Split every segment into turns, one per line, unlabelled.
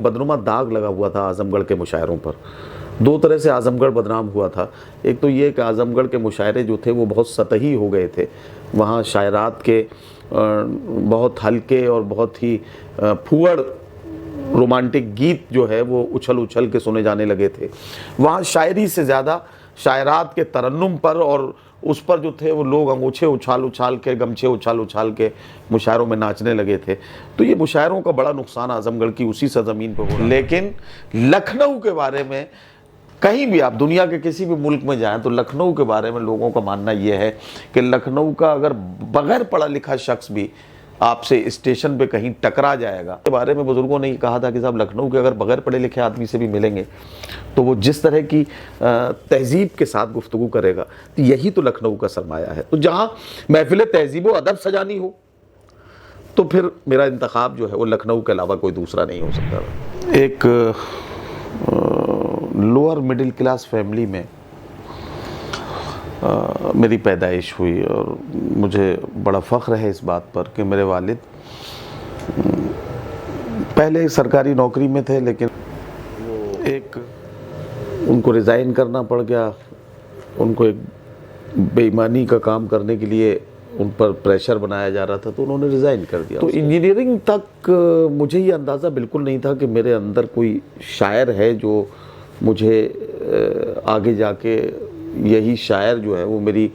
बदनुमा दाग लगा हुआ था आजमगढ़ के मुशायरों पर। दो तरह से आजमगढ़ बदनाम हुआ था। एक तो ये कि आजमगढ़ के मुशायरे जो थे वो बहुत सतही हो गए थे। वहाँ शायरात के बहुत हल्के और बहुत ही फूहड़ रोमांटिक गीत जो है वो उछल उछल के सुने जाने लगे थे। वहाँ शायरी से ज़्यादा शायरात के तरन्नुम पर और उस पर जो थे वो लोग अंगूछे उछाल उछाल के, गमछे उछाल उछाल के मुशायरों में नाचने लगे थे। तो ये मुशायरों का बड़ा नुकसान आजमगढ़ की उसी सरजमीन पर हुआ। लेकिन लखनऊ के बारे में कहीं भी आप दुनिया के किसी भी मुल्क में जाएं तो लखनऊ के बारे में लोगों का मानना यह है कि लखनऊ का अगर बगैर पढ़ा लिखा शख्स भी आपसे स्टेशन पे कहीं टकरा जाएगा। के बारे में बुजुर्गों ने कहा था कि साहब लखनऊ के अगर बगैर पढ़े लिखे आदमी से भी मिलेंगे तो वो जिस तरह की तहजीब के साथ गुफ्तगू करेगा, तो यही तो लखनऊ का सरमाया है। तो जहाँ महफिल तहजीब व अदब सजानी हो तो फिर मेरा इंतखाब जो है वो लखनऊ के अलावा कोई दूसरा नहीं हो सकता। एक लोअर मिडिल क्लास फैमिली में मेरी पैदाइश हुई और मुझे बड़ा फ़ख्र है इस बात पर कि मेरे वालिद पहले सरकारी नौकरी में थे, लेकिन उनको रिज़ाइन करना पड़ गया। उनको एक बेईमानी का काम करने के लिए उन पर प्रेशर बनाया जा रहा था तो उन्होंने रिज़ाइन कर दिया। तो इंजीनियरिंग तक मुझे ये अंदाज़ा बिल्कुल नहीं था कि मेरे अंदर कोई शायर है जो मुझे आगे जाके यही शायर जो है वो मेरी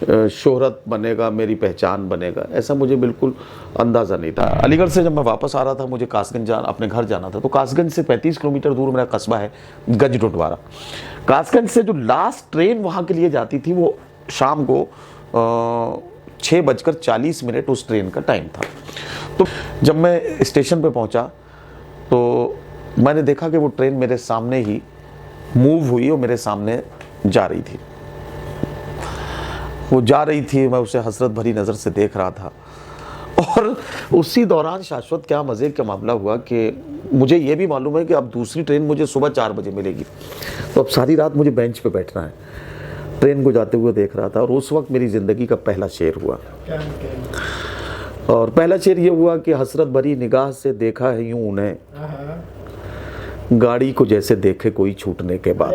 शोहरत बनेगा, मेरी पहचान बनेगा, ऐसा मुझे बिल्कुल अंदाज़ा नहीं था। अलीगढ़ से जब मैं वापस आ रहा था, मुझे कासगंज अपने घर जाना था। तो कासगंज से 35 किलोमीटर दूर मेरा कस्बा है गजडुंडवारा। कासगंज से जो लास्ट ट्रेन वहाँ के लिए जाती थी वो शाम को 6:40 उस ट्रेन का टाइम था। तो जब मैं स्टेशन पे पहुँचा तो मैंने देखा कि वो ट्रेन मेरे सामने ही मूव हुई और मेरे सामने जा रही थी। वो जा रही थी, मैं उसे हसरत भरी नज़र से देख रहा था। और उसी दौरान शाश्वत क्या मज़े का मामला हुआ कि मुझे ये भी मालूम है कि अब दूसरी ट्रेन मुझे सुबह 4 बजे मिलेगी। तो अब सारी रात मुझे बेंच पे बैठना है। ट्रेन को जाते हुए देख रहा था और उस वक्त मेरी ज़िंदगी का पहला शेर हुआ। और पहला शेर ये हुआ कि हसरत भरी निगाह से देखा है यूं उन्हें, गाड़ी को जैसे देखे कोई छूटने के बाद।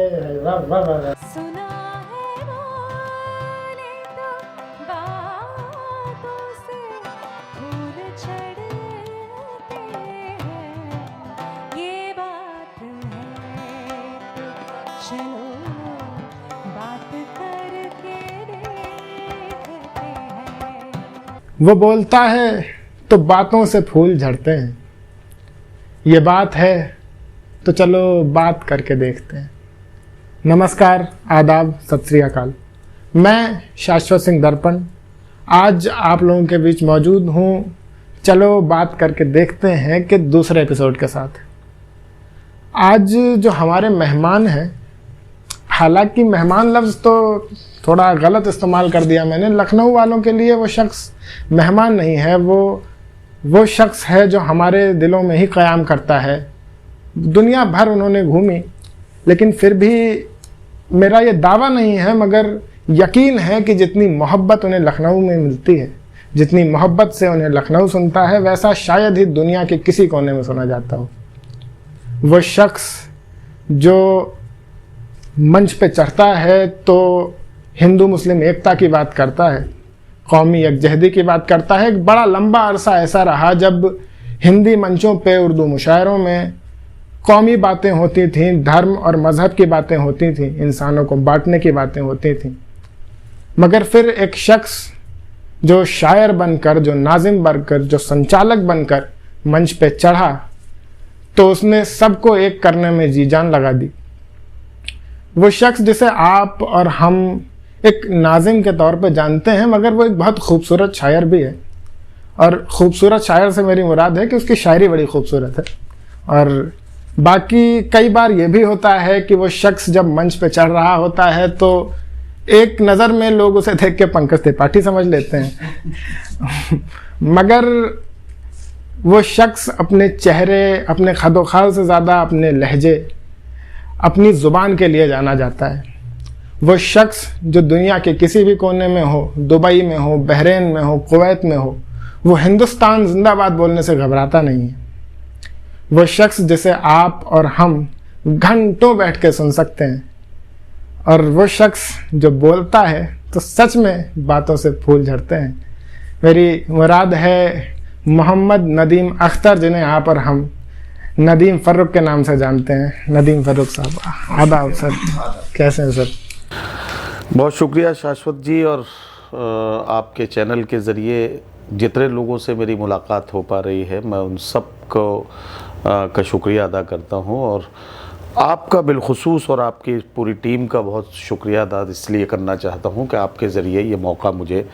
वो बोलता है तो बातों से फूल झड़ते हैं, ये बात है तो चलो बात करके देखते हैं। नमस्कार, आदाब, सत श्री अकाल। मैं शाश्वत सिंह दर्पण आज आप लोगों के बीच मौजूद हूँ। चलो बात करके देखते हैं कि दूसरे एपिसोड के साथ। आज जो हमारे मेहमान हैं, हालांकि मेहमान लफ्ज़ तो थोड़ा गलत इस्तेमाल कर दिया मैंने। लखनऊ वालों के लिए वो शख्स मेहमान नहीं है, वो शख्स है जो हमारे दिलों में ही क़याम करता है। दुनिया भर उन्होंने घूमी, लेकिन फिर भी मेरा ये दावा नहीं है मगर यकीन है कि जितनी मोहब्बत उन्हें लखनऊ में मिलती है, जितनी मोहब्बत से उन्हें लखनऊ सुनता है, वैसा शायद ही दुनिया के किसी कोने में सुना जाता हो। वो शख्स जो मंच पे चढ़ता है तो हिंदू मुस्लिम एकता की बात करता है, कौमी यकजहती की बात करता है। एक बड़ा लंबा अरसा ऐसा रहा जब हिंदी मंचों पे, उर्दू मुशायरों में कौमी बातें होती थीं, धर्म और मज़हब की बातें होती थीं, इंसानों को बांटने की बातें होती थीं। मगर फिर एक शख्स जो शायर बनकर, जो नाज़िम बनकर, जो संचालक बनकर मंच पे चढ़ा तो उसने सबको एक करने में जी जान लगा दी। वो शख्स जिसे आप और हम एक नाज़िम के तौर पे जानते हैं, मगर वो एक बहुत खूबसूरत शायर भी है। और ख़ूबसूरत शायर से मेरी मुराद है कि उसकी शायरी बड़ी खूबसूरत है। और बाकी कई बार ये भी होता है कि वो शख्स जब मंच पे चढ़ रहा होता है तो एक नज़र में लोग उसे देख के पंकज त्रिपाठी समझ लेते हैं मगर वो शख्स अपने चेहरे, अपने खदोखाल से ज़्यादा अपने लहजे, अपनी ज़ुबान के लिए जाना जाता है। वो शख्स जो दुनिया के किसी भी कोने में हो, दुबई में हो, बहरीन में हो, कुवैत में हो, वो हिंदुस्तान जिंदाबाद बोलने से घबराता नहीं है। वो शख्स जिसे आप और हम घंटों बैठ के सुन सकते हैं, और वो शख्स जो बोलता है तो सच में बातों से फूल झड़ते हैं। मेरी मुराद है मोहम्मद नदीम अख्तर, जिन्हें आप और हम नदीम फ़र्रुख के नाम से जानते हैं। नदीम फ़र्रुख साहब, आदाब सर, कैसे हैं सर?
बहुत शुक्रिया शाश्वत जी, और आपके चैनल के ज़रिए जितने लोगों से मेरी मुलाकात हो पा रही है, मैं उन सब को का शुक्रिया अदा करता हूं, और आपका बिलखुसूस और आपकी पूरी टीम का बहुत शुक्रिया अदा इसलिए करना चाहता हूं कि आपके ज़रिए ये मौका मुझे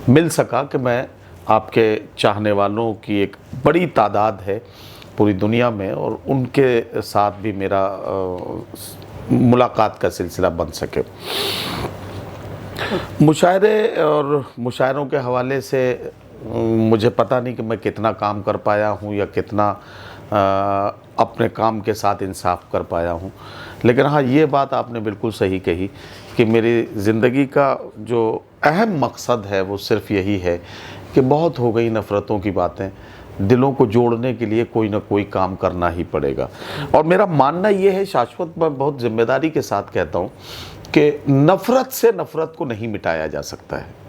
मिल सका कि मैं आपके चाहने वालों की एक बड़ी तादाद है पूरी दुनिया में, और उनके साथ भी मेरा मुलाकात का सिलसिला बन सके। मुशायरे और मुशायरों के हवाले से मुझे पता नहीं कि मैं कितना काम कर पाया हूँ या कितना अपने काम के साथ इंसाफ कर पाया हूँ, लेकिन हाँ, ये बात आपने बिल्कुल सही कही कि मेरी ज़िंदगी का जो अहम मकसद है वो सिर्फ़ यही है कि बहुत हो गई नफ़रतों की बातें, दिलों को जोड़ने के लिए कोई ना कोई काम करना ही पड़ेगा। और मेरा मानना ये है शाश्वत, मैं बहुत ज़िम्मेदारी के साथ कहता हूँ कि नफ़रत से नफ़रत को नहीं मिटाया जा सकता है।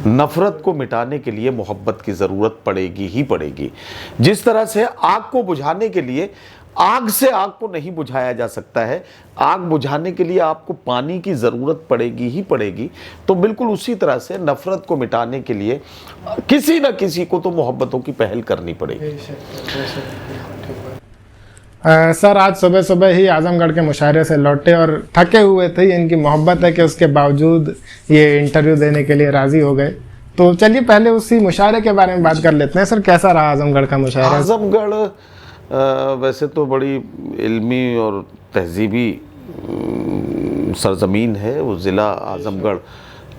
नफ़रत को मिटाने के लिए मोहब्बत की ज़रूरत पड़ेगी ही पड़ेगी। जिस तरह से आग को बुझाने के लिए आग से आग को नहीं बुझाया जा सकता है, आग बुझाने के लिए आपको पानी की ज़रूरत पड़ेगी ही पड़ेगी, तो बिल्कुल उसी तरह से नफ़रत को मिटाने के लिए किसी न किसी को तो मोहब्बतों की पहल करनी पड़ेगी।
सर, आज सुबह सुबह ही आजमगढ़ के मुशायरे से लौटे और थके हुए थे। इनकी मोहब्बत है कि उसके बावजूद ये इंटरव्यू देने के लिए राज़ी हो गए। तो चलिए पहले उसी मुशायरे के बारे में बात कर लेते हैं। सर, कैसा रहा आजमगढ़ का मुशायरा?
आजमगढ़ वैसे तो बड़ी इल्मी और तहजीबी सरज़मीन है। वो ज़िला आजमगढ़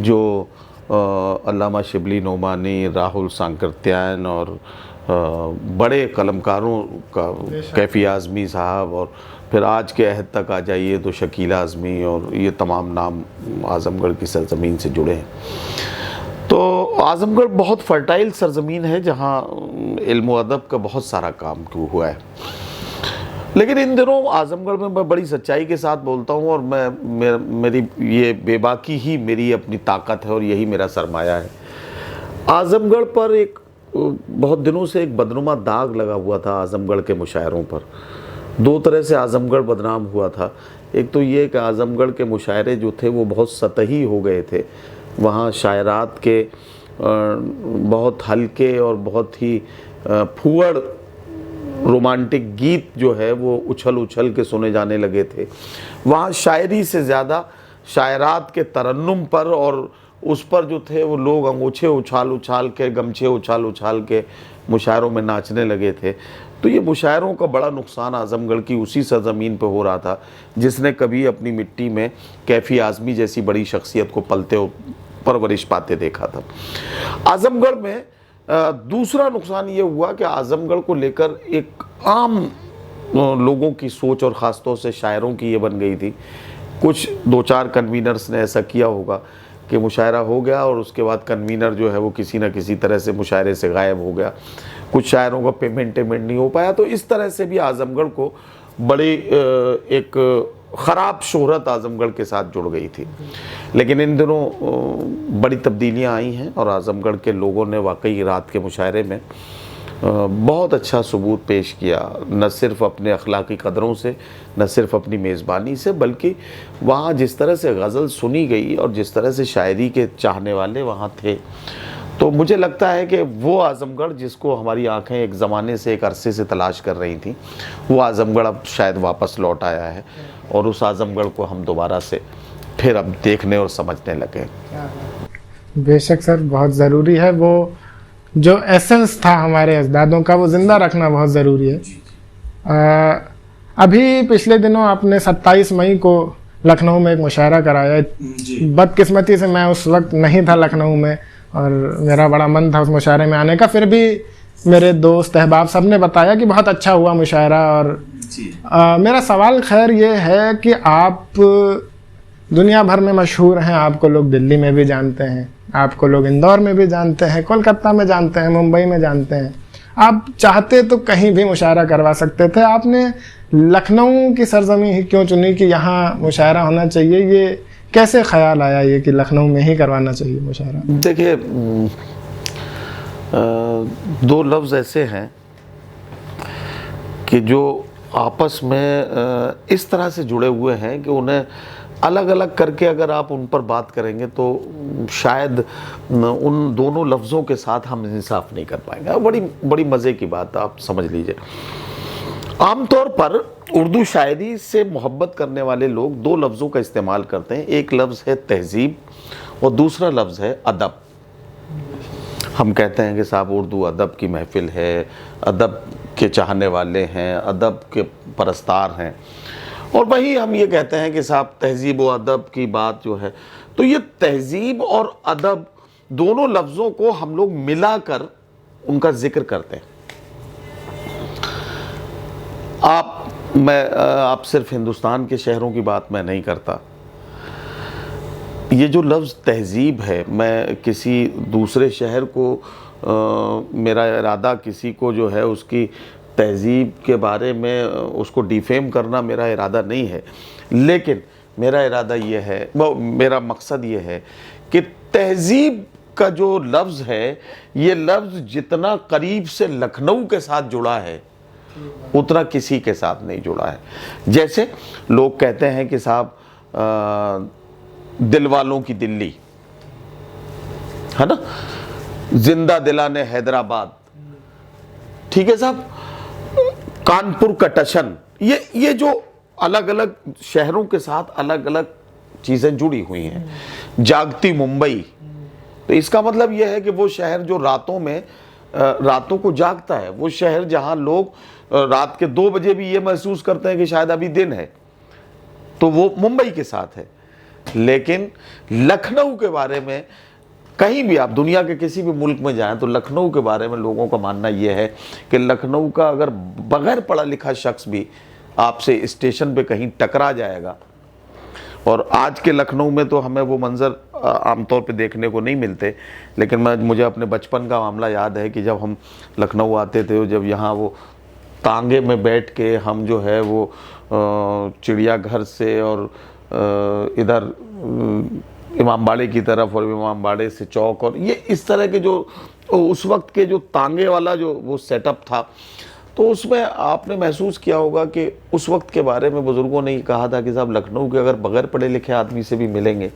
जो अल्लामा शिबली नोमानी, राहुल सांकृत्यायन और बड़े कलमकारों का, कैफ़ी आज़मी साहब, और फिर आज के अहद तक आ जाइए तो शकील आज़मी, और ये तमाम नाम आज़मगढ़ की सरज़मीन से जुड़े हैं। तो आज़मगढ़ बहुत फ़र्टाइल सरज़मीन है जहाँ इल्म व अदब का बहुत सारा काम हुआ है। लेकिन इन दिनों आज़मगढ़ में मैं बड़ी सच्चाई के साथ बोलता हूँ, और मेरी ये बेबाकी ही मेरी अपनी ताकत है और यही मेरा सरमाया है। आज़मगढ़ पर एक बहुत दिनों से एक बदनुमा दाग लगा हुआ था आज़मगढ़ के मुशायरों पर। दो तरह से आज़मगढ़ बदनाम हुआ था। एक तो ये कि आज़मगढ़ के मुशायरे जो थे वो बहुत सतही हो गए थे। वहाँ शायरात के बहुत हल्के और बहुत ही फूहड़ रोमांटिक गीत जो है वो उछल उछल के सुने जाने लगे थे। वहाँ शायरी से ज़्यादा शायरात के तरन्नुम पर और उस पर जो थे वो लोग अंगूछे उछाल उछाल के, गमछे उछाल उछाल के मुशायरों में नाचने लगे थे। तो ये मुशायरों का बड़ा नुकसान आज़मगढ़ की उसी सरज़मीन पे हो रहा था जिसने कभी अपनी मिट्टी में कैफ़ी आज़मी जैसी बड़ी शख्सियत को पलते परवरिश पाते देखा था। आज़मगढ़ में दूसरा नुकसान ये हुआ कि आज़मगढ़ को लेकर एक आम लोगों की सोच और ख़ास तौर से शायरों की ये बन गई थी। कुछ दो चार कन्वीनर्स ने ऐसा किया होगा कि मुशायरा हो गया और उसके बाद कन्वीनर जो है वो किसी न किसी तरह से मुशायरे से गायब हो गया। कुछ शायरों का पेमेंट नहीं हो पाया। तो इस तरह से भी आज़मगढ़ को बड़ी एक ख़राब शोहरत आज़मगढ़ के साथ जुड़ गई थी। लेकिन इन दिनों बड़ी तब्दीलियां आई हैं और आज़मगढ़ के लोगों ने वाकई रात के मुशायरे में बहुत अच्छा सबूत पेश किया, न सिर्फ़ अपने अखलाकी कदरों से, न सिर्फ़ अपनी मेज़बानी से, बल्कि वहाँ जिस तरह से गज़ल सुनी गई और जिस तरह से शायरी के चाहने वाले वहाँ थे, तो मुझे लगता है कि वो आज़मगढ़ जिसको हमारी आंखें एक ज़माने से, एक अरसे से तलाश कर रही थी, वो आज़मगढ़ अब शायद वापस लौट आया है और उस आज़मगढ़ को हम दोबारा से फिर अब देखने और समझने लगे।
बेशक सर, बहुत ज़रूरी है वो जो एसेंस था हमारे अजदादों का, वो ज़िंदा रखना बहुत ज़रूरी है। अभी पिछले दिनों आपने 27 मई को लखनऊ में एक मुशायरा कराया। बदकिस्मती से मैं उस वक्त नहीं था लखनऊ में और मेरा बड़ा मन था उस मुशायरे में आने का। फिर भी मेरे दोस्त अहबाब सब ने बताया कि बहुत अच्छा हुआ मुशायरा। और मेरा सवाल खैर ये है कि आप दुनिया भर में मशहूर हैं, आपको लोग दिल्ली में भी जानते हैं, आपको लोग इंदौर में भी जानते हैं, कोलकाता में जानते हैं, मुंबई में जानते हैं। आप चाहते तो कहीं भी मुशायरा करवा सकते थे, आपने लखनऊ की सरजमी ही क्यों चुनी कि यहाँ मुशायरा होना चाहिए? ये कैसे ख्याल आया ये कि लखनऊ में ही करवाना चाहिए मुशायरा?
देखिए, दो लफ्ज़ ऐसे हैं कि जो आपस में इस तरह से जुड़े हुए हैं कि उन्हें अलग अलग करके अगर आप उन पर बात करेंगे तो शायद उन दोनों लफ्ज़ों के साथ हम इंसाफ नहीं कर पाएंगे। बड़ी बड़ी मज़े की बात आप समझ लीजिए। आमतौर पर उर्दू शायरी से मोहब्बत करने वाले लोग दो लफ्ज़ों का इस्तेमाल करते हैं। एक लफ्ज़ है तहज़ीब और दूसरा लफ्ज़ है अदब। हम कहते हैं कि साहब उर्दू अदब की महफ़िल है, अदब के चाहने वाले हैं, अदब के परस्तार हैं, और वही हम ये कहते हैं कि साहब तहज़ीब और अदब की बात जो है, तो ये तहज़ीब और अदब दोनों लफ्ज़ों को हम लोग मिलाकर उनका जिक्र करते हैं। आप सिर्फ हिंदुस्तान के शहरों की बात मैं नहीं करता। ये जो लफ्ज़ तहज़ीब है, मैं किसी दूसरे शहर को मेरा इरादा किसी को जो है उसकी तहज़ीब के बारे में उसको डिफेम करना मेरा इरादा नहीं है, लेकिन मेरा इरादा ये है, मेरा मकसद ये है कि तहज़ीब का जो लफ्ज़ है, ये लफ्ज़ जितना करीब से लखनऊ के साथ जुड़ा है उतना किसी के साथ नहीं जुड़ा है। जैसे लोग कहते हैं कि साहब दिल वालों की दिल्ली है ना, जिंदा दिलाने हैदराबाद, ठीक है साहब, कानपुर का टशन, ये जो अलग अलग शहरों के साथ अलग अलग चीज़ें जुड़ी हुई हैं। जागती मुंबई, तो इसका मतलब यह है कि वो शहर जो रातों को जागता है, वो शहर जहां लोग रात के 2 बजे भी ये महसूस करते हैं कि शायद अभी दिन है, तो वो मुंबई के साथ है। लेकिन लखनऊ के बारे में कहीं भी आप दुनिया के किसी भी मुल्क में जाएं तो लखनऊ के बारे में लोगों का मानना यह है कि लखनऊ का अगर बगैर पढ़ा लिखा शख्स भी आपसे स्टेशन पे कहीं टकरा जाएगा, और आज के लखनऊ में तो हमें वो मंज़र आमतौर पे देखने को नहीं मिलते, लेकिन मुझे अपने बचपन का मामला याद है कि जब हम लखनऊ आते थे, जब यहाँ वो तांगे में बैठ के हम जो है वो चिड़ियाघर से और इधर इमामबाड़े की तरफ और इमामबाड़े से चौक, और ये इस तरह के जो उस वक्त के जो तांगे वाला जो वो सेटअप था, तो उसमें आपने महसूस किया होगा कि उस वक्त के बारे में बुज़ुर्गों ने कहा था कि साहब लखनऊ के अगर बगैर पढ़े लिखे आदमी से भी मिलेंगे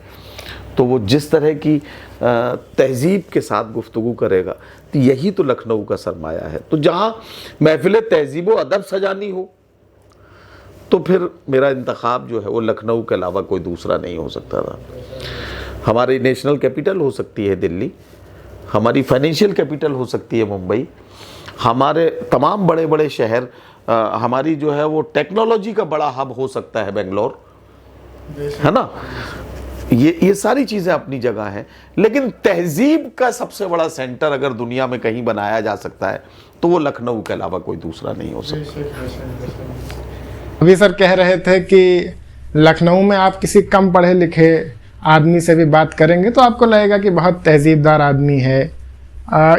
तो वो जिस तरह की तहज़ीब के साथ गुफ्तगू करेगा, तो यही तो लखनऊ का सरमाया है। तो जहाँ महफिल तहज़ीब व अदब सजानी हो तो फिर मेरा इंतखाब जो है वो लखनऊ के अलावा कोई दूसरा नहीं हो सकता था। हमारी नेशनल कैपिटल हो सकती है दिल्ली, हमारी फाइनेंशियल कैपिटल हो सकती है मुंबई, हमारे तमाम बड़े बड़े शहर, हमारी जो है वो टेक्नोलॉजी का बड़ा हब हो सकता है बेंगलोर, है ना। ये सारी चीज़ें अपनी जगह हैं, लेकिन तहज़ीब का सबसे बड़ा सेंटर अगर दुनिया में कहीं बनाया जा सकता है तो वो लखनऊ के अलावा कोई दूसरा नहीं हो सकता।
अभी सर कह रहे थे कि लखनऊ में आप किसी कम पढ़े लिखे आदमी से भी बात करेंगे तो आपको लगेगा कि बहुत तहजीबदार आदमी है।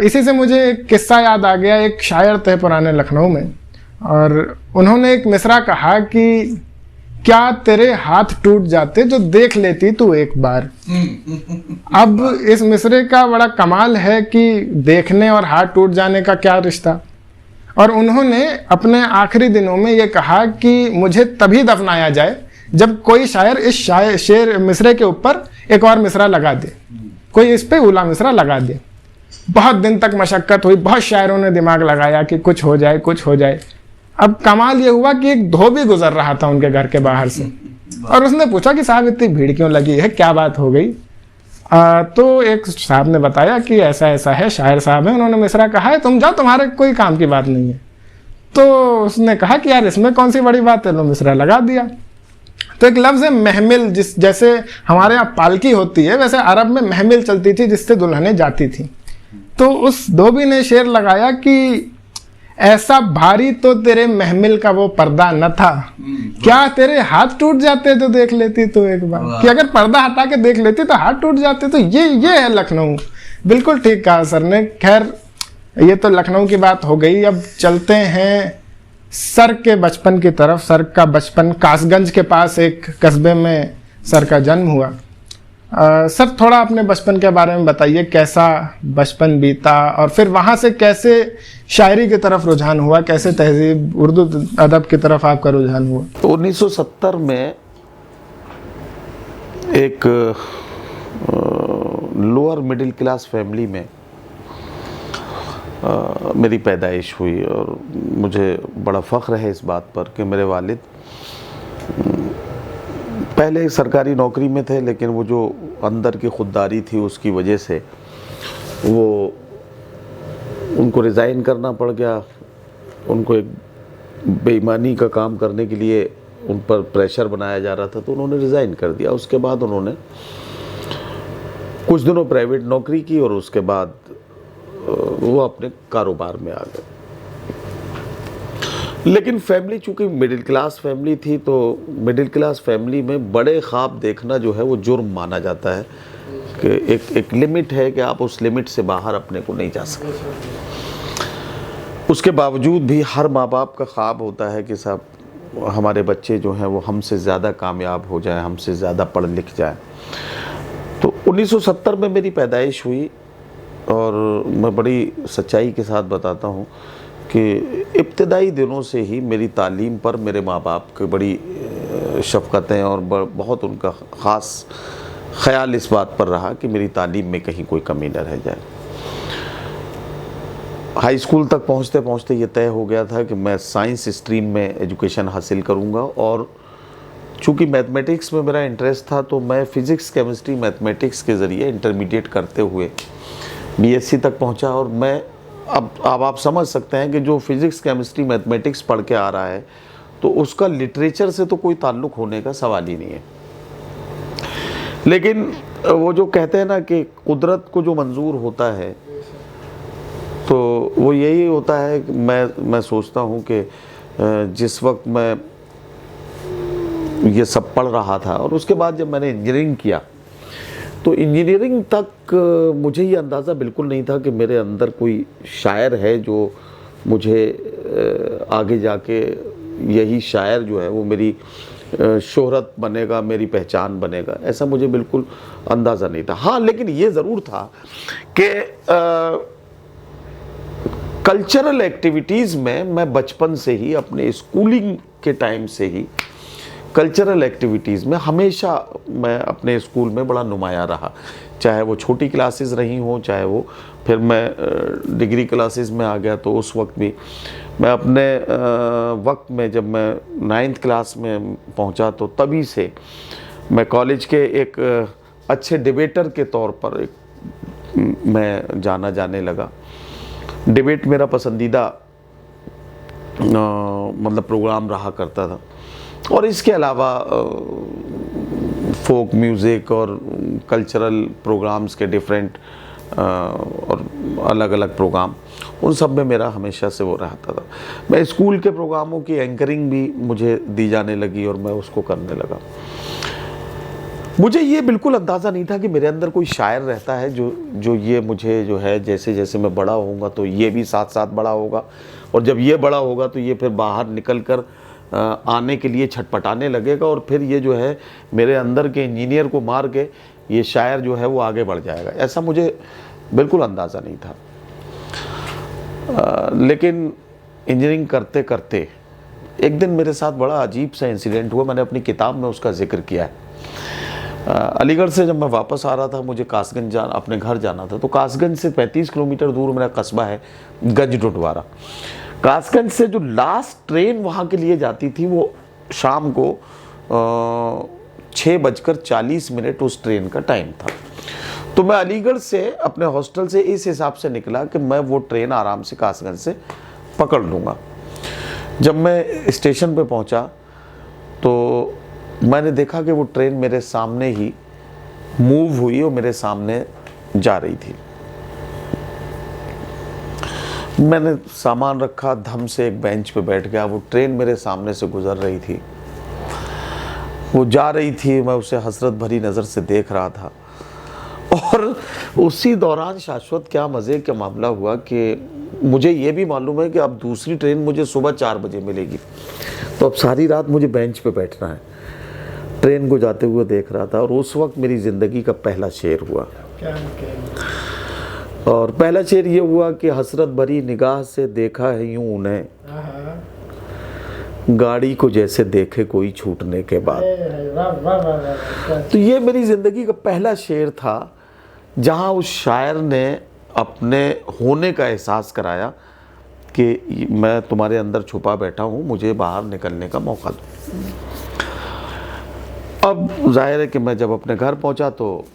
इसी से मुझे एक किस्सा याद आ गया। एक शायर थे पुराने लखनऊ में, और उन्होंने एक मिसरा कहा कि क्या तेरे हाथ टूट जाते जो देख लेती तू एक बार। अब इस मिसरे का बड़ा कमाल है कि देखने और हाथ टूट जाने का क्या रिश्ता। और उन्होंने अपने आखिरी दिनों में ये कहा कि मुझे तभी दफनाया जाए जब कोई शायर इस शेर मिसरे के ऊपर एक और मिसरा लगा दे, कोई इस पे उला मिसरा लगा दे। बहुत दिन तक मशक्कत हुई, बहुत शायरों ने दिमाग लगाया कि कुछ हो जाए कुछ हो जाए। अब कमाल ये हुआ कि एक धोबी गुजर रहा था उनके घर के बाहर से, और उसने पूछा कि साहब इतनी भीड़ क्यों लगी है, क्या बात हो गई। तो एक साहब ने बताया कि ऐसा ऐसा है, शायर साहब है, उन्होंने मिसरा कहा है, तुम जाओ, तुम्हारे कोई काम की बात नहीं है। तो उसने कहा कि यार इसमें कौन सी बड़ी बात है, लो मिसरा लगा दिया। तो एक लफ्ज़ है महमिल, जैसे हमारे यहाँ पालकी होती है वैसे अरब में महमिल चलती थी जिससे दुल्हनें जाती थी। तो उस धोबी ने शेर लगाया कि ऐसा भारी तो तेरे महमिल का वो पर्दा न था, क्या तेरे हाथ टूट जाते तो देख लेती तो एक बार, कि अगर पर्दा हटा के देख लेती तो हाथ टूट जाते। तो ये है लखनऊ। बिल्कुल ठीक कहा सर ने। खैर ये तो लखनऊ की बात हो गई। अब चलते हैं सर के बचपन की तरफ। सर का बचपन कासगंज के पास एक कस्बे में सर का जन्म हुआ। सर थोड़ा अपने बचपन के बारे में बताइए, कैसा बचपन बीता और फिर वहाँ से कैसे शायरी की तरफ रुझान हुआ, कैसे तहजीब उर्दू अदब की तरफ आपका रुझान हुआ?
1970 में एक लोअर मिडिल क्लास फैमिली में मेरी पैदाइश हुई और मुझे बड़ा फ़ख्र है इस बात पर कि मेरे वालिद पहले सरकारी नौकरी में थे, लेकिन वो जो अंदर की खुददारी थी उसकी वजह से वो उनको रिज़ाइन करना पड़ गया। उनको एक बेईमानी का काम करने के लिए उन पर प्रेशर बनाया जा रहा था, तो उन्होंने रिज़ाइन कर दिया। उसके बाद उन्होंने कुछ दिनों प्राइवेट नौकरी की और उसके बाद वो अपने कारोबार में आ गए। लेकिन फैमिली चूँकि मिडिल क्लास फैमिली थी, तो मिडिल क्लास फैमिली में बड़े ख्वाब देखना जो है वो जुर्म माना जाता है कि एक लिमिट है कि आप उस लिमिट से बाहर अपने को नहीं जा सकते। उसके बावजूद भी हर माँ बाप का ख्वाब होता है कि साहब हमारे बच्चे जो हैं वो हमसे ज़्यादा कामयाब हो जाए, हमसे ज़्यादा पढ़ लिख जाए। तो 1970 में मेरी पैदाइश हुई और मैं बड़ी सच्चाई के साथ बताता हूँ कि इब्तदाई दिनों से ही मेरी तालीम पर मेरे माँ बाप की बड़ी शफ़क़तें और बहुत उनका ख़ास ख़याल इस बात पर रहा कि मेरी तालीम में कहीं कोई कमी न रह जाए। हाई स्कूल तक पहुँचते पहुँचते ये तय हो गया था कि मैं साइंस स्ट्रीम में एजुकेशन हासिल करूँगा और चूँकि मैथमेटिक्स में मेरा इंटरेस्ट था तो मैं फ़िज़िक्स केमिस्ट्री मैथमेटिक्स के ज़रिए इंटरमीडिएट करते हुए बीएससी तक पहुँचा। और मैं अब आप समझ सकते हैं कि जो फिज़िक्स केमिस्ट्री मैथमेटिक्स पढ़ के आ रहा है तो उसका लिटरेचर से तो कोई ताल्लुक़ होने का सवाल ही नहीं है। लेकिन वो जो कहते हैं ना कि कुदरत को जो मंजूर होता है तो वो यही होता है कि मैं सोचता हूँ कि जिस वक्त मैं ये सब पढ़ रहा था और उसके बाद जब मैंने इंजीनियरिंग किया तो इंजीनियरिंग तक मुझे ये अंदाज़ा बिल्कुल नहीं था कि मेरे अंदर कोई शायर है जो मुझे आगे जाके यही शायर जो है वो मेरी शोहरत बनेगा, मेरी पहचान बनेगा, ऐसा मुझे बिल्कुल अंदाज़ा नहीं था। हाँ, लेकिन ये ज़रूर था कि कल्चरल एक्टिविटीज़ में मैं बचपन से ही अपने स्कूलिंग के टाइम से ही कल्चरल एक्टिविटीज़ में हमेशा मैं अपने स्कूल में बड़ा नुमाया रहा, चाहे वो छोटी क्लासेस रही हों, चाहे वो फिर मैं डिग्री क्लासेस में आ गया तो उस वक्त भी मैं अपने वक्त में जब मैं 9th क्लास में पहुंचा तो तभी से मैं कॉलेज के एक अच्छे डिबेटर के तौर पर मैं जाने लगा। डिबेट मेरा पसंदीदा मतलब प्रोग्राम रहा करता था और इसके अलावा फोक म्यूज़िक और कल्चरल प्रोग्राम्स के डिफरेंट और अलग अलग प्रोग्राम, उन सब में मेरा हमेशा से वो रहता था। मैं स्कूल के प्रोग्रामों की एंकरिंग भी मुझे दी जाने लगी और मैं उसको करने लगा। मुझे ये बिल्कुल अंदाज़ा नहीं था कि मेरे अंदर कोई शायर रहता है जो ये मुझे जो है जैसे जैसे मैं बड़ा होऊंगा तो ये भी साथ साथ बड़ा होगा और जब ये बड़ा होगा तो ये फिर बाहर निकल कर आने के लिए छटपटाने लगेगा और फिर ये जो है मेरे अंदर के इंजीनियर को मार के ये शायर जो है वो आगे बढ़ जाएगा, ऐसा मुझे बिल्कुल अंदाज़ा नहीं था। लेकिन इंजीनियरिंग करते करते एक दिन मेरे साथ बड़ा अजीब सा इंसिडेंट हुआ। मैंने अपनी किताब में उसका जिक्र किया है। अलीगढ़ से जब मैं वापस आ रहा था, मुझे कासगंज अपने घर जाना था, तो कासगंज से 35 किलोमीटर दूर मेरा कस्बा है गंज-डुडवारा। कासगंज से जो लास्ट ट्रेन वहाँ के लिए जाती थी वो शाम को 6:40 उस ट्रेन का टाइम था। तो मैं अलीगढ़ से अपने हॉस्टल से इस हिसाब से निकला कि मैं वो ट्रेन आराम से कासगंज से पकड़ लूँगा। जब मैं स्टेशन पे पहुँचा तो मैंने देखा कि वो ट्रेन मेरे सामने ही मूव हुई और मेरे सामने जा रही थी। मैंने सामान रखा, धम से एक बेंच पे बैठ गया। वो ट्रेन मेरे सामने से गुजर रही थी, वो जा रही थी, मैं उसे हसरत भरी नज़र से देख रहा था। और उसी दौरान शाश्वत क्या मज़े का मामला हुआ कि मुझे ये भी मालूम है कि अब दूसरी ट्रेन मुझे सुबह 4 बजे मिलेगी, तो अब सारी रात मुझे बेंच पे बैठना है। ट्रेन को जाते हुए देख रहा था और उस वक्त मेरी ज़िंदगी का पहला शेर हुआ। और पहला शेर ये हुआ कि हसरत भरी निगाह से देखा है यूं उन्हें, गाड़ी को जैसे देखे कोई छूटने के बाद। तो ये मेरी ज़िंदगी का पहला शेर था जहां उस शायर ने अपने होने का एहसास कराया कि मैं तुम्हारे अंदर छुपा बैठा हूं, मुझे बाहर निकलने का मौका दो। अब जाहिर है कि मैं जब अपने घर पहुंचा तो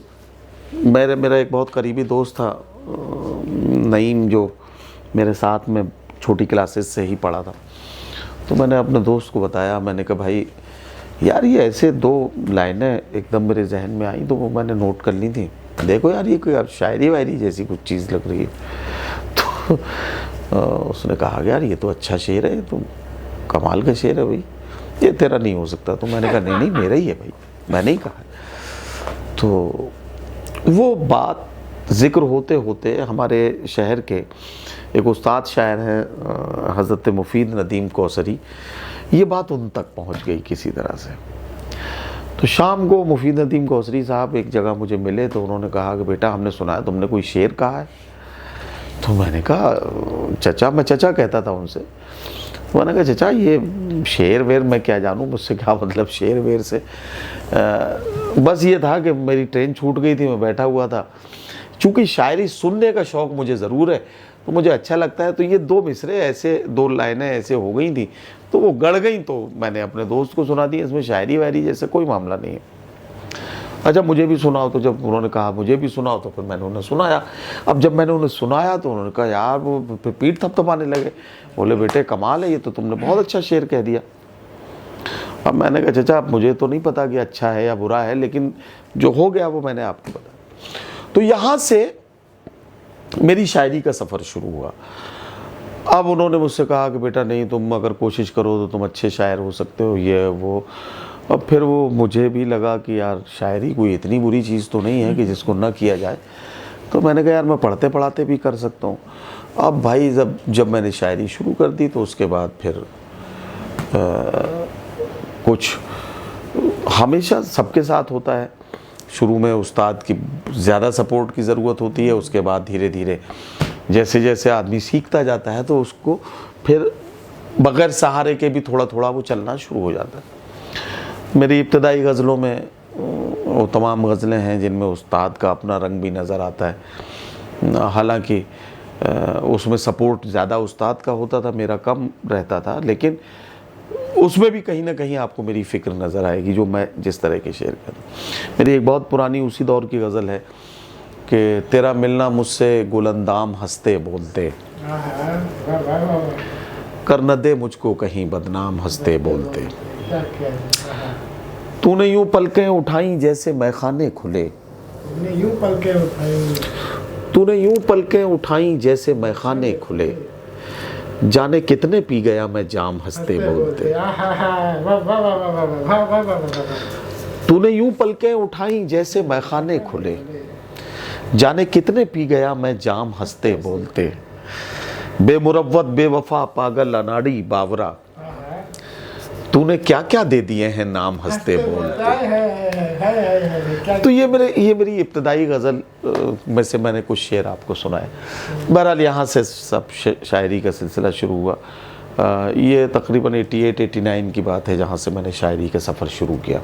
मेरा एक बहुत करीबी दोस्त था, नईम, जो मेरे साथ में छोटी क्लासेस से ही पढ़ा था। तो मैंने अपने दोस्त को बताया, मैंने कहा भाई यार ये ऐसे 2 लाइनें एकदम मेरे जहन में आई, तो वो मैंने नोट कर ली थी। देखो यार ये कोई शायरी वायरी जैसी कुछ चीज़ लग रही है। तो उसने कहा यार ये तो अच्छा शेर है, तो कमाल का शेर है भाई, ये तेरा नहीं हो सकता। तो मैंने कहा नहीं नहीं मेरा ही है भाई, मैंने ही कहा। तो वो बात ज़िक्र होते होते हमारे शहर के एक उस्ताद शायर हैं हज़रत मुफीद नदीम कौसरी, ये बात उन तक पहुंच गई किसी तरह से। तो शाम को मुफीद नदीम कौसरी साहब एक जगह मुझे मिले, तो उन्होंने कहा कि बेटा हमने सुना है तुमने कोई शेर कहा है। तो मैंने कहा चचा, मैं चचा कहता था उनसे। तो मैंने कहा चचा ये शेर वेर मैं क्या जानूँ, मुझसे क्या मतलब शेर वेर से। बस ये था कि मेरी ट्रेन छूट गई थी, मैं बैठा हुआ था। चूँकि शायरी सुनने का शौक़ मुझे ज़रूर है, तो मुझे अच्छा लगता है। तो ये 2 मिसरे ऐसे, 2 लाइनें ऐसे हो गई थी, तो वो गड़ गई, तो मैंने अपने दोस्त को सुना दी। इसमें शायरी वायरी जैसे कोई मामला नहीं है। अच्छा मुझे भी सुनाओ, तो जब उन्होंने कहा मुझे भी सुनाओ, तो फिर मैंने उन्हें सुनाया। अब जब मैंने उन्हें सुनाया तो उन्होंने कहा यार, वो फिर पीठ थपथपाने लगे, बोले बेटे कमाल है, ये तो तुमने बहुत अच्छा शेर कह दिया। अब मैंने कहा चचा मुझे तो नहीं पता कि अच्छा है या बुरा है, लेकिन जो हो गया वो मैंने आपको बताया। तो यहाँ से मेरी शायरी का सफ़र शुरू हुआ। अब उन्होंने मुझसे कहा कि बेटा नहीं, तुम अगर कोशिश करो तो तुम अच्छे शायर हो सकते हो, ये वो। अब फिर वो मुझे भी लगा कि यार शायरी कोई इतनी बुरी चीज़ तो नहीं है कि जिसको ना किया जाए। तो मैंने कहा यार मैं पढ़ते पढ़ाते भी कर सकता हूँ। अब भाई जब मैंने शायरी शुरू कर दी, तो उसके बाद फिर कुछ हमेशा सबके साथ होता है, शुरू में उस्ताद की ज़्यादा सपोर्ट की ज़रूरत होती है, उसके बाद धीरे धीरे जैसे जैसे आदमी सीखता जाता है तो उसको फिर बग़ैर सहारे के भी थोड़ा थोड़ा वो चलना शुरू हो जाता है। मेरी इब्तदाई गज़लों में वो तमाम गज़लें हैं जिनमें उस्ताद का अपना रंग भी नज़र आता है। हालांकि उसमें सपोर्ट ज़्यादा उस्ताद का होता था, मेरा कम रहता था, लेकिन उसमें भी कहीं ना कहीं आपको मेरी फ़िक्र नज़र आएगी, जो मैं जिस तरह के शेर कहता हूँ। मेरी एक बहुत पुरानी उसी दौर की गज़ल है कि तेरा मिलना मुझसे गुलंदाम हंसते बोलते, कर न दे मुझको कहीं बदनाम हंसते बोलते, तूने यूं पलकें उठाई जैसे मैखाने खुले, तूने यूं पलकें उठाई जैसे मैखाने खुले, जाने कितने पी गया मैं जाम हंसते बोलते, तूने यूं पलकें उठाई जैसे मैखाने खुले, जाने कितने पी गया मैं जाम हंसते बोलते, बेमुरव्वत बेवफा पागल अनाड़ी बावरा, तूने क्या क्या दे दिए हैं नाम हंसते बोलते। तो ये मेरी इब्तदाई गज़ल में से मैंने कुछ शेर आपको सुनाए। बहरहाल यहाँ से सब शायरी का सिलसिला शुरू हुआ। ये तकरीबन 88-89 की बात है जहाँ से मैंने शायरी का सफ़र शुरू किया।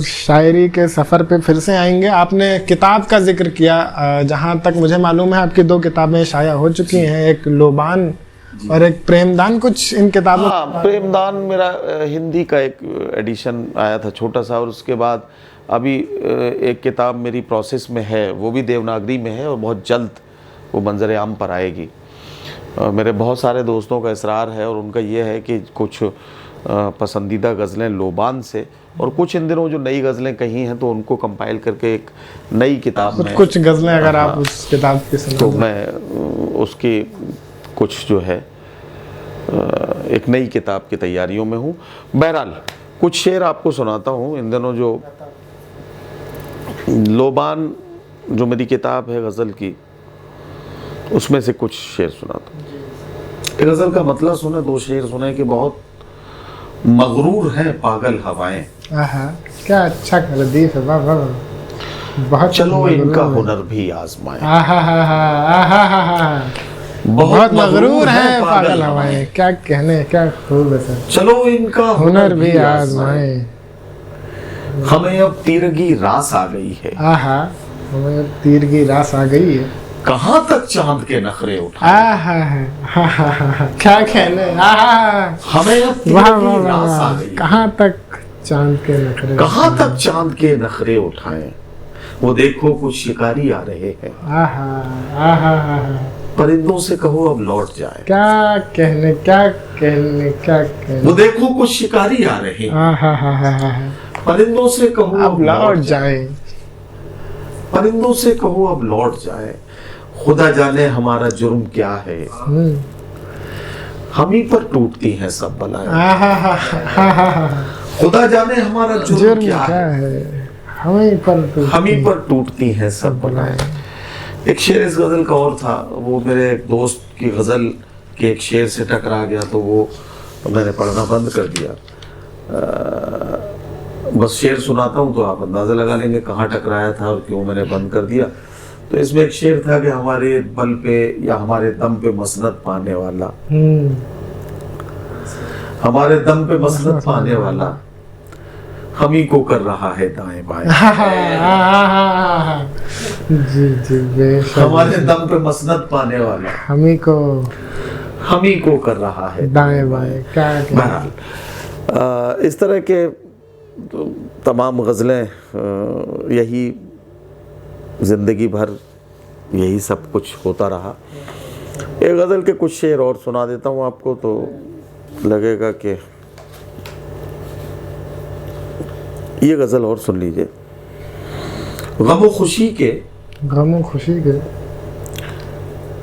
शायरी के सफ़र पे फिर से आएंगे। आपने किताब का जिक्र किया, जहाँ तक मुझे मालूम है आपकी 2 किताबें शाया हो चुकी हैं, एक लोबान और एक प्रेमदान। कुछ इन किताबों,
हाँ, प्रेमदान मेरा हिंदी का एक एडिशन आया था छोटा सा, और उसके बाद अभी एक किताब मेरी प्रोसेस में है, वो भी देवनागरी में है और बहुत जल्द वो मंजर आम पर आएगी। मेरे बहुत सारे दोस्तों का इसरार है और उनका ये है कि कुछ पसंदीदा गज़लें लोबान से और कुछ इन दिनों जो नई गज़लें कही हैं तो उनको कंपाइल करके एक नई किताब में
कुछ गज़लें अगर आप उस किताब की सुना
तो मैं उसकी कुछ जो है एक नई किताब की तैयारियों में हूँ। बहरहाल कुछ शेर आपको सुनाता हूँ। इन दिनों जो लोबान जो मेरी किताब है गज़ल की, उसमें से कुछ शेर सुनाता हूँ। एक गज़ल का मतलब सुने, दो शेर सुने कि बहुत मगरूर है पागल हवाएं,
आहा, क्या अच्छा लतीफ है, वाह वाह वाह, बहुत
चलो
मगरूर
इनका
है।
हुनर भी आजमाएं।
आहा हा हा आहा हा हा, बहुत मगरूर है पागल हवाएं, क्या कहने, क्या खूब है सर,
चलो इनका
हुनर भी आजमाए।
हमें अब तीरगी रास आ गई है,
आहा, हमें तीर की रास आ गई है।
कहाँ तक चांद के नखरे उठाएं।
आहा हा हा हा, क्या कहने, आहा,
हमें अब
वाह वाह
तीरगी
वाह
रास आ
वाह,
गई है,
कहाँ तक चांद के नखरे,
कहाँ तक चांद के नखरे उठाएं। वो देखो कुछ शिकारी आ रहे हैं,
आहा आहा हा,
परिंदों से कहो अब लौट जाए।
क्या कहने, क्या कहने, क्या कहने,
वो देखो कुछ शिकारी आ रहे हैं,
आहा हा हा हा,
परिंदों से कहो
अब लौट जाए।
परिंदों से कहो अब लौट जाए। खुदा जाने हमारा जुर्म क्या है, हम ही पर टूटती हैं सब बलाएं।
आहा हा हा हा,
खुदा जाने हमारा जुर्म
जुर्म
क्या
क्या
है,
है, हम ही पर
टूटती हैं सब बलाएं। एक शेर इस गजल का और था, वो मेरे एक दोस्त की गजल के एक शेर से टकरा गया तो वो मैंने पढ़ना बंद कर दिया। बस शेर सुनाता हूँ तो आप अंदाजा लगा लेंगे कहाँ टकराया था और क्यों मैंने बंद कर दिया। तो इसमें एक शेर था कि हमारे बल पे या हमारे दम पे मसनत पाने वाला, हमारे दम पे मसनत पाने वाला हम ही को कर रहा है दाएं बाएं।
जी जी बेशक,
हमारे दम पे मसनत पाने वाला
हम ही को
कर रहा है
दाएं बाएं, क्या कहने।
बहरहाल इस तरह के तमाम गज़लें यही ज़िंदगी भर यही सब कुछ होता रहा। एक गज़ल के कुछ शेर और सुना देता हूँ आपको तो लगेगा कि ये गज़ल और सुन लीजिए। गमो खुशी के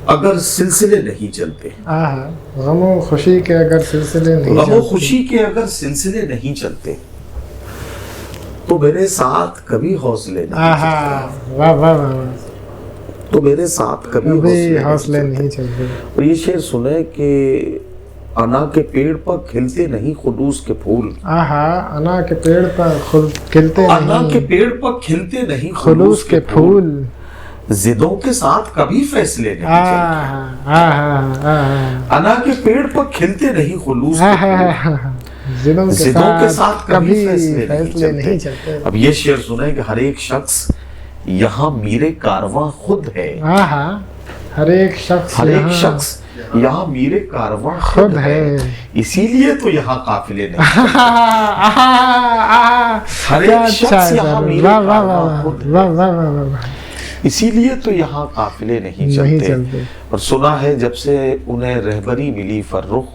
अगर सिलसिले नहीं चलते,
गमो खुशी के अगर सिलसिले नहीं
गमो खुशी के अगर सिलसिले नहीं चलते तो मेरे साथ कभी हौसले नहीं चलते।
वाह वाह वाह,
तो मेरे साथ कभी
हौसले नहीं चलते।
और ये शेर सुने कि अना के पेड़ पर खिलते नहीं खुलूस के फूल,
अना के पेड़ पर खिलते नहीं,
अना के पेड़ पर खिलते नहीं
खुलूस के फूल,
जिदों के साथ कभी फैसले नहीं चलते। अना के पेड़ पर खिलते नहीं खुलूस के फूल,
जिदों
के साथ कभी
फैसले नहीं चलते।
अब ये शेर सुने कि हर एक शख्स यहाँ मीरे कारवां खुद है,
हर एक शख्स
यहाँ मीरे कारवां खुद है, इसीलिए तो यहाँ काफिले नहीं चलते। हर एक शख्स यहाँ मीरे कारवां खुद है, इसीलिए तो यहाँ काफिले नहीं चलते। और सुना है जब से उन्हें रहबरी मिली फर्रुख,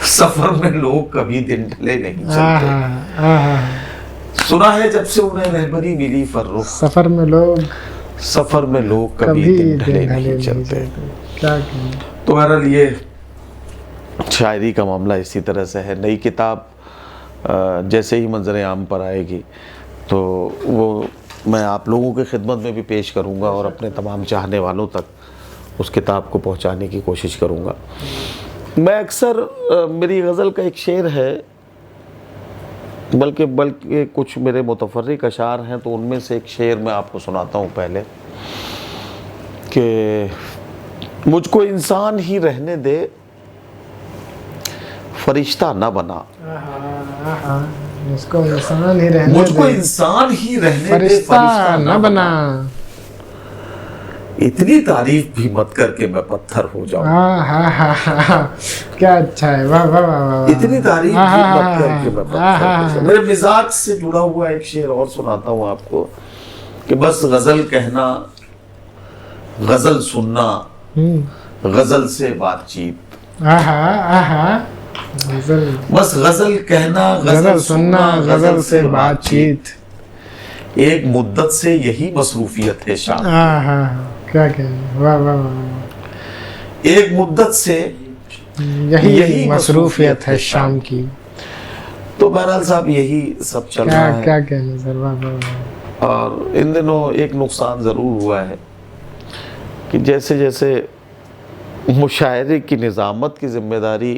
सफर में लोग कभी दिन ढले नहीं चलते। सुना है जब से उन्हें रहबरी मिली फर्रुख,
सफर में लोग
कभी दिन ढले नहीं चलते।
क्या
तो बहरहाल ये शायरी का मामला इसी तरह से है। नई किताब जैसे ही मंजर आम पर आएगी तो वो मैं आप लोगों की खिदमत में भी पेश करूंगा और अपने तमाम चाहने वालों तक उस किताब को पहुंचाने की कोशिश करूंगा। मैं अक्सर मेरी गज़ल का एक शेर है, बल्कि कुछ मेरे मुतफर्रिक अशार हैं तो उनमें से एक शेर मैं आपको सुनाता हूँ पहले कि मुझको इंसान ही रहने दे फरिश्ता न बना,
मुझको इंसान ही रहने दे
फरिश्ता न बना, इतनी तारीफ भी मत करके मैं पत्थर हो जाऊं।
क्या अच्छा है, वाह वाह वाह,
इतनी तारीफ भी मत करके मैं पत्थर हो जाऊं। मेरे मिजाज से जुड़ा हुआ एक शेर और सुनाता हूँ आपको कि बस गजल कहना, गजल सुनना, गजल से बातचीत, बस गजल कहना, गजल सुनना, गजल से बातचीत, एक मुद्दत से यही मसरूफियत है शाम।
क्या कहना, वाह वाह वाह,
एक मुद्दत से
यही मसरूफियत है शाम की।
तो बहरहाल साहब यही सब चल रहा है।
क्या कहना सर, वाह वाह।
और इन दिनों एक नुकसान ज़रूर हुआ है कि जैसे जैसे मुशायरे की निज़ामत की ज़िम्मेदारी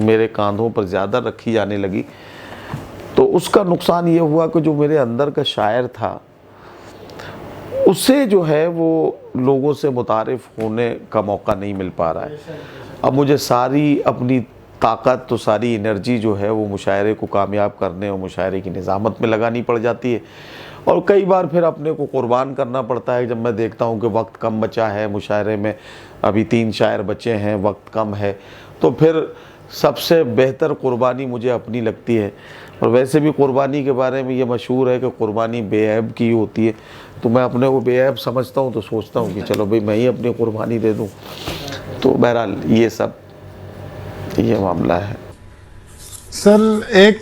मेरे कांधों पर ज़्यादा रखी जाने लगी, तो उसका नुकसान ये हुआ कि जो मेरे अंदर का शायर था उससे जो है वो लोगों से मुतारिफ होने का मौका नहीं मिल पा रहा है। अब मुझे सारी अपनी ताकत, तो सारी एनर्जी जो है वो मुशायरे को कामयाब करने और मुशायरे की निज़ामत में लगानी पड़ जाती है, और कई बार फिर अपने को कुर्बान करना पड़ता है। जब मैं देखता हूँ कि वक्त कम बचा है मुशायरे में, अभी 3 शायर बचे हैं, वक्त कम है, तो फिर सबसे बेहतर कुर्बानी मुझे अपनी लगती है। और वैसे भी कुर्बानी के बारे में ये मशहूर है कि कुर्बानी बेऐब की होती है, तो मैं अपने को बेऐब समझता हूँ, तो सोचता हूँ कि चलो भाई मैं ही अपनी कुर्बानी दे दूँ। तो बहरहाल ये मामला है।
सर, एक